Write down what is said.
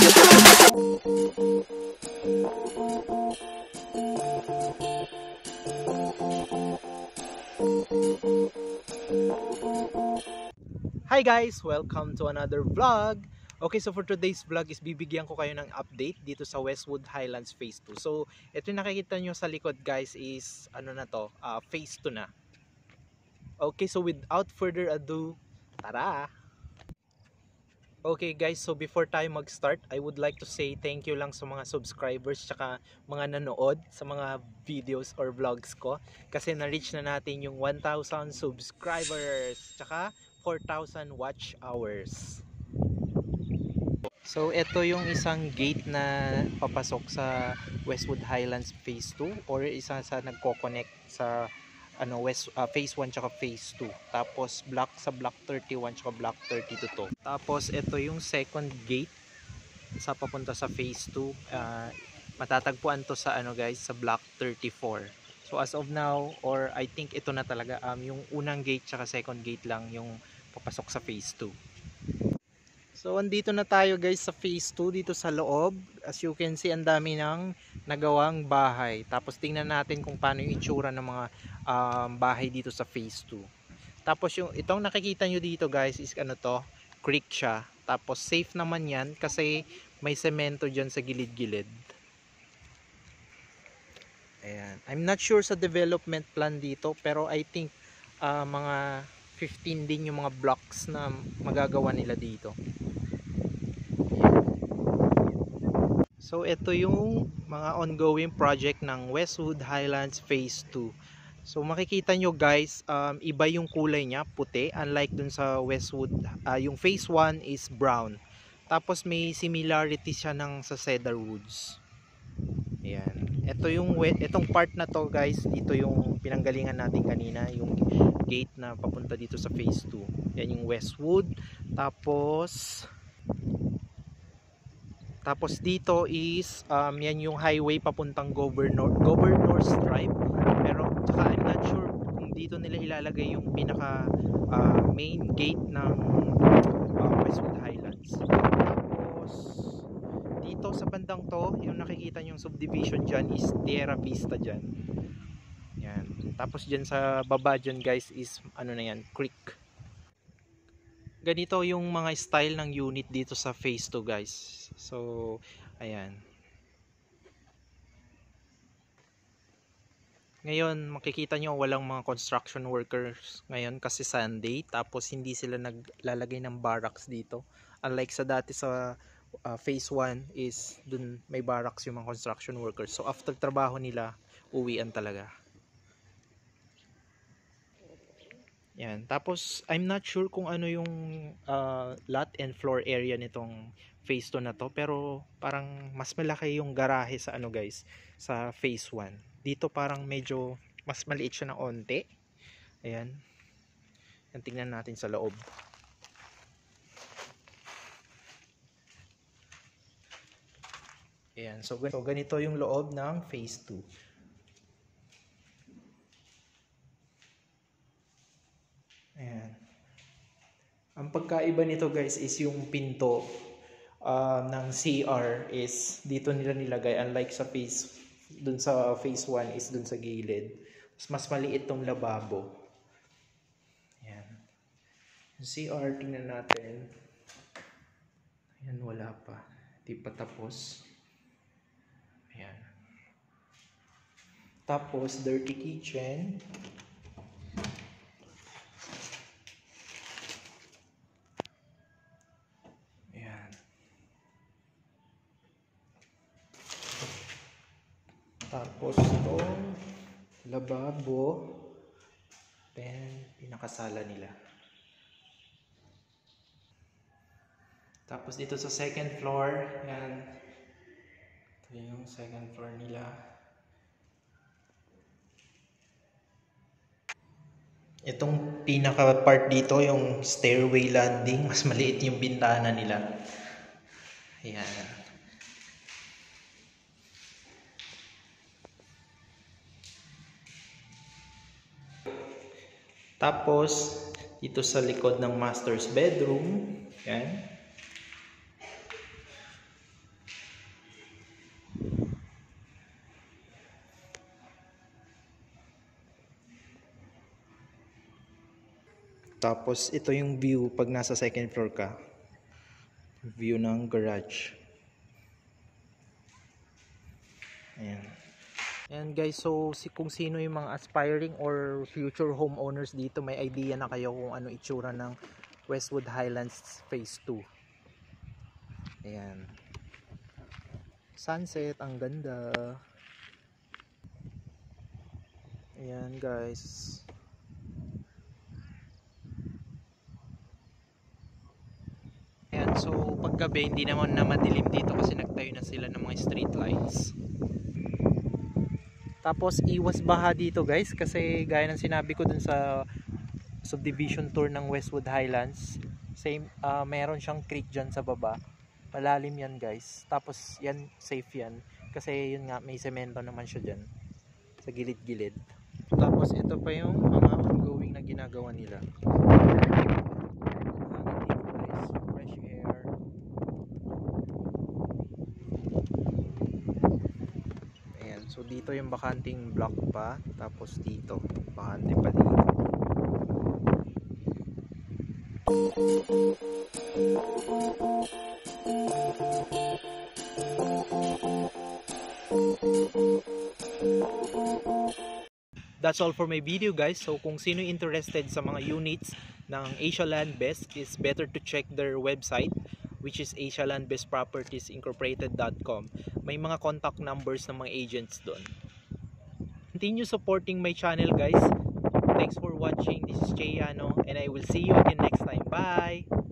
Hi guys! Welcome to another vlog! Okay, so for today's vlog is bibigyan ko kayo ng update dito sa Westwood Highlands Phase 2. So, ito yung nakikita nyo sa likod guys is, ano na to, Phase 2 na. Okay, so without further ado, tara! Okay guys, so before tayo mag-start, I would like to say thank you lang sa mga subscribers tsaka mga nanood sa mga videos or vlogs ko. Kasi na-reach na natin yung 1,000 subscribers tsaka 4,000 watch hours. So ito yung isang gate na papasok sa Westwood Highlands Phase 2 or isa sa nagko-connect sa Phase 1 tsaka Phase 2. Tapos block 31 tsaka block 32 to. Tapos ito yung second gate sa papunta sa Phase 2. Matatagpuan to sa guys, sa block 34. So as of now, or I think ito na talaga, yung unang gate tsaka second gate lang yung papasok sa Phase 2. So andito na tayo guys sa Phase 2 dito sa loob. As you can see, ang dami ng nagawang bahay. Tapos tingnan natin kung paano yung itsura ng mga bahay dito sa Phase 2. Tapos yung itong nakikita nyo dito guys is creek siya. Tapos safe naman yan kasi may semento dyan sa gilid-gilid. Ayan. I'm not sure sa development plan dito, pero I think mga 15 din yung mga blocks na magagawa nila dito. So ito yung mga ongoing project ng Westwood Highlands Phase 2. So makikita nyo guys, iba yung kulay niya, puti, unlike dun sa Westwood. Yung Phase 1 is brown. Tapos may similarity siya sa Cedar Woods. Ayan. Itong part na to guys, dito yung pinanggalingan natin kanina, yung gate na papunta dito sa Phase 2. Yan yung Westwood. Tapos dito is yan yung highway papuntang Governor's Drive. Pero tsaka I'm not sure kung dito nila ilalagay yung pinaka main gate ng Westwood Highlands. Tapos dito sa bandang to, yung nakikita yung subdivision dyan is Tierra Vista dyan. Yan. Tapos dyan sa baba dyan guys is creek. Ganito yung mga style ng unit dito sa Phase 2 guys. So ayan. Ngayon makikita nyo walang mga construction workers ngayon kasi Sunday. Tapos hindi sila naglalagay ng barracks dito. Unlike sa dati sa Phase 1 is dun may barracks yung mga construction workers. So after trabaho nila, uwian talaga. Yan. Tapos I'm not sure kung ano yung lot and floor area nitong Phase 2 na to, pero parang mas malaki yung garahe sa guys, sa Phase 1. Dito parang medyo mas maliit siya ng onte. Ayan. Yan, tingnan natin sa loob. Ayan. So ganito yung loob ng Phase 2. Ayan. Ang pagkaiba nito guys is yung pinto ng CR is dito nila nilagay, unlike sa dun sa Phase 1 is dun sa gilid. Mas maliit tong lababo. Ayan. Yung CR, tingnan natin. Ayan, wala pa. Di pa tapos. Ayan. Tapos dirty kitchen. Tapos itong lababo, then pinakasala nila. Tapos dito sa second floor, yan. Ito yung second floor nila. Itong pinaka part dito, yung stairway landing, mas maliit yung bintana nila. Ayan. Tapos, dito sa likod ng master's bedroom, yan. Tapos ito yung view pag nasa second floor ka. View ng garage. Ayan. Ayan guys, so kung sino yung mga aspiring or future homeowners dito, may idea na kayo kung ano itsura ng Westwood Highlands Phase 2. Ayan. Sunset, ang ganda. Ayan guys. Ayan, so paggabi hindi naman na madilim dito kasi nagtayo na sila ng mga street lights. Tapos iwas baha dito guys kasi gaya ng sinabi ko dun sa subdivision tour ng Westwood Highlands, same, meron siyang creek dyan sa baba. Malalim yan guys. Tapos yan, safe yan kasi yun nga, may semento naman siya dyan sa gilid-gilid. Tapos ito pa yung mga ongoing na ginagawa nila. Fresh air. Ayan, so dito yung bakanting block pa. Tapos dito, bakante pa dito. That's all for my video guys. So kung sino interested sa mga units ng Asia Land Best, is better to check their website, which is asialandbestpropertiesincorporated.com. May mga contact numbers ng mga agents doon. Continue supporting my channel guys. Thanks for watching. This is Cheyano and I will see you again next time. Bye!